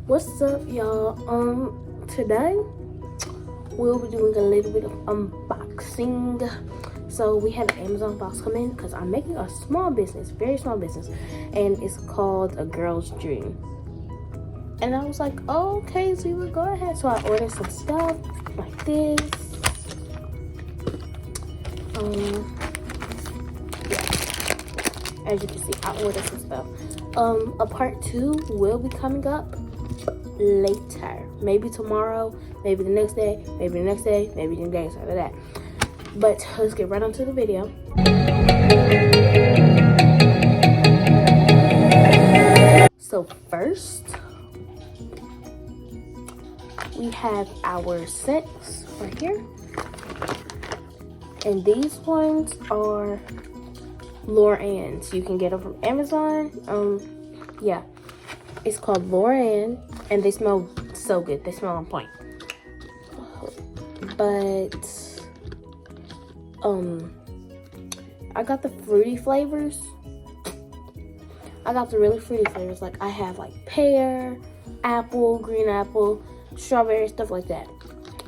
What's up, y'all? Today we'll be doing a little bit of unboxing. So we had an Amazon box come in because I'm making a small business, very small business, and it's called A Girl's Dream. And I was like, oh, okay, Zila, go ahead. So I ordered some stuff like this. Yeah, as you can see, I ordered some stuff. A part 2 will be coming up later, maybe tomorrow, maybe the next day, maybe the next day, maybe the days after that. But let's get right onto the video. So first we have our scents right here, and these ones are Loran's. You can get them from Amazon. Yeah, it's called Loran, and they smell so good. They smell on point. But I got the fruity flavors. I got the really fruity flavors. Like I have like pear, apple, green apple, strawberry, stuff like that.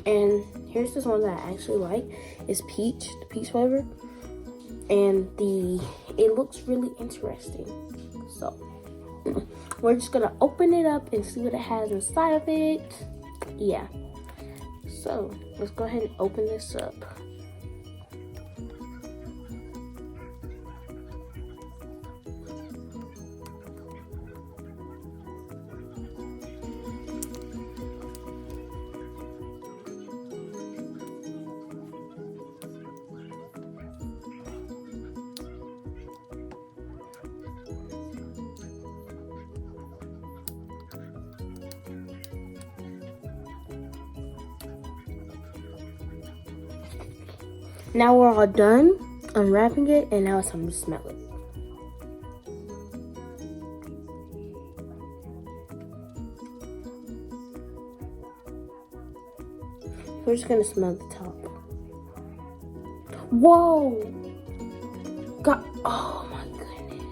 And here's this one that I actually like. It's peach, the peach flavor. And it looks really interesting. So we're just gonna open it up and see what it has inside of it. Yeah. So let's go ahead and open this up. Now we're all done unwrapping it, and now it's time to smell it. We're just gonna smell the top. Whoa! God, oh my goodness.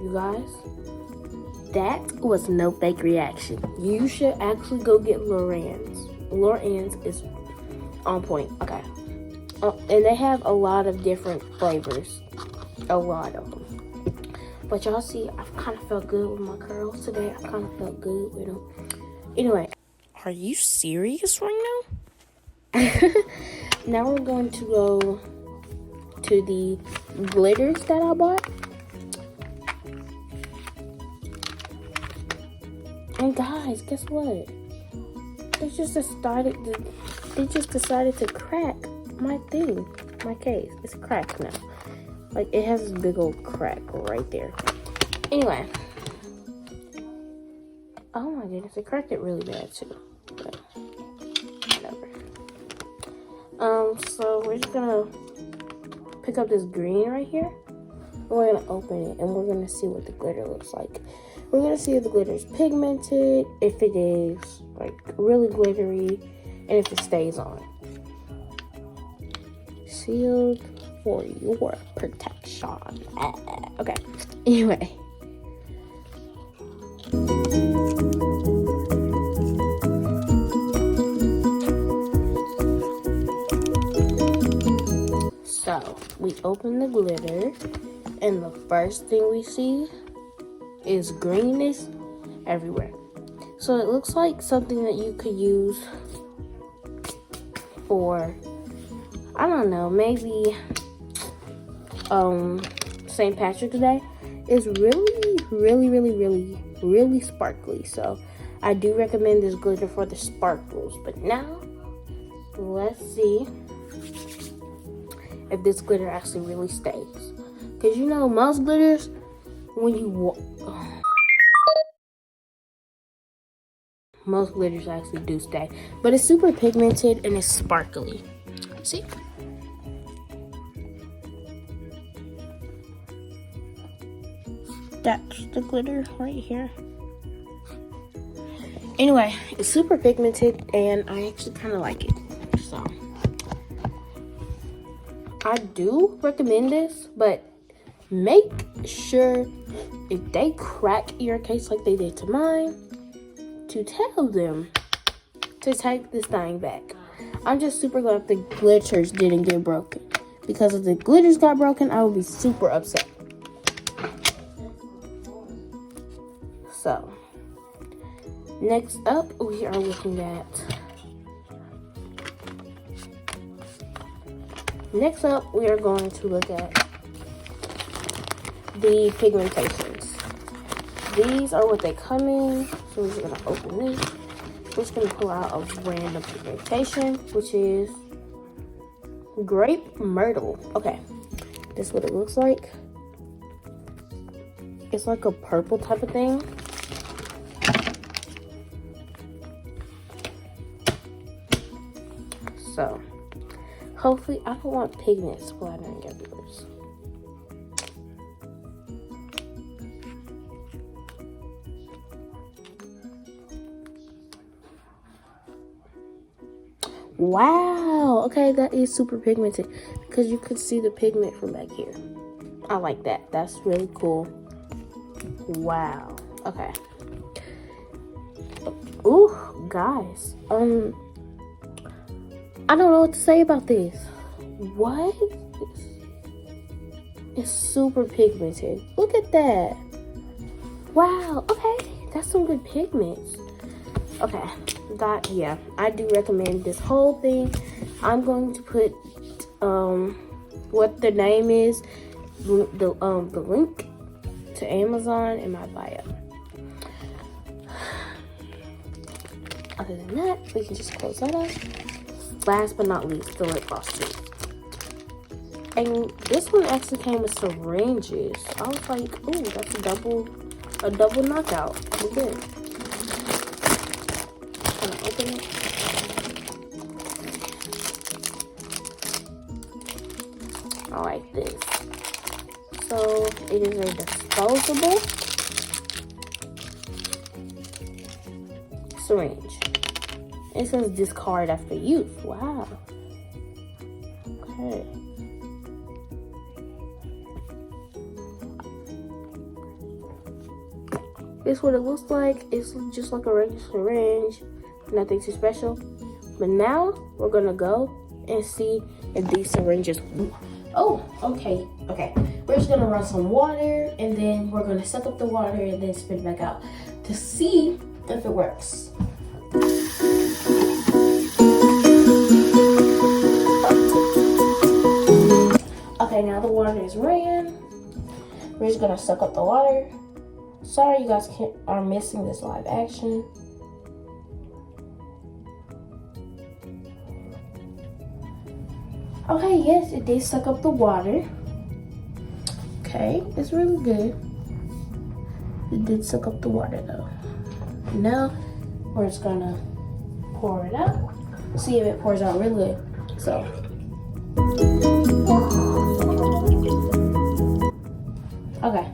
You guys, that was no fake reaction. You should actually go get Loran's. Loran's is on point. Okay. And they have a lot of different flavors. A lot of them. But y'all see, I've kind of felt good with my curls today. I kind of felt good with them. Anyway. Are you serious right now? Now we're going to go to the glitters that I bought. And guys, guess what? They just decided to crack my thing, my case. It's cracked now. Like it has this big old crack right there. Anyway. Oh my goodness, it cracked it really bad too. But whatever. So we're just gonna pick up this green right here. And we're gonna open it and we're gonna see what the glitter looks like. We're gonna see if the glitter is pigmented, if it is like really glittery, and if it stays on. Sealed for your protection. Okay. Anyway. So we open the glitter, and the first thing we see is greenness everywhere. So it looks like something that you could use for, I don't know, maybe St. Patrick's Day. It's really sparkly. So I do recommend this glitter for the sparkles. But now let's see if this glitter actually really stays. Because you know, most glitters, when you most glitters actually do stay, but it's super pigmented and it's sparkly. See? That's the glitter right here. Anyway, it's super pigmented and I actually kind of like it. So I do recommend this, but make sure if they crack your case like they did to mine, to tell them to take this thing back. I'm just super glad the glitters didn't get broken, because if the glitters got broken, I would be super upset. So, next up, we are looking at... Next up, we are going to look at the pigmentations. These are what they come in. So we're just going to open this. We're just going to pull out a random pigmentation, which is grape myrtle. Okay, this is what it looks like. It's like a purple type of thing. So, hopefully, I don't want pigment splattering everywhere. Wow, okay, that is super pigmented because you could see the pigment from back here. I like that. That's really cool. Wow. Okay. Ooh, guys. I don't know what to say about this. What? It's super pigmented. Look at that. Wow. Okay, that's some good pigments. Okay. Yeah, I do recommend this whole thing. I'm going to put what the name is, the link to Amazon in my bio. Other than that, we can just close that up. Last but not least, the lip gloss tube. And this one actually came with syringes. I was like, ooh, that's a double knockout. Pretty good. Open it. I like this. So it is a disposable syringe. It says discard after use. Wow. Okay. This is what it looks like. It's just like a regular syringe. Nothing too special. But now we're gonna go and see if these syringes... Oh, okay. We're just gonna run some water, and then we're gonna suck up the water and then spit it back out to see if it works. Okay, now the water is ran. We're just gonna suck up the water. Sorry you guys are missing this live action. Okay, yes, it did suck up the water. Okay, it's really good. It did suck up the water though. Now, we're just gonna pour it out. See if it pours out really good. So. Okay,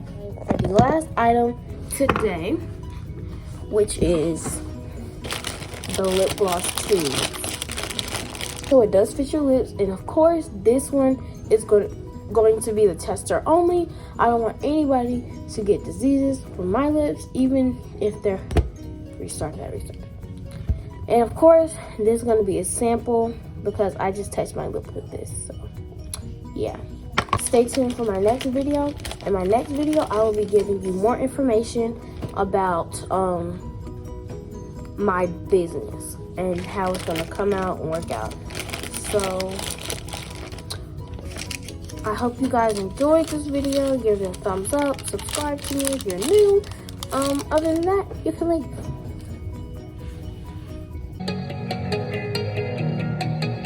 the last item today, which is the lip gloss tube. So it does fit your lips, and of course this one is going to be the tester only. I don't want anybody to get diseases from my lips, even if they're restart. And of course this is going to be a sample because I just touched my lip with this. So yeah, stay tuned for my next video. In my next video I will be giving you more information about my business and how it's going to come out and work out. So I hope you guys enjoyed this video. Give it a thumbs up, subscribe to me if you're new. Other than that, you can leave.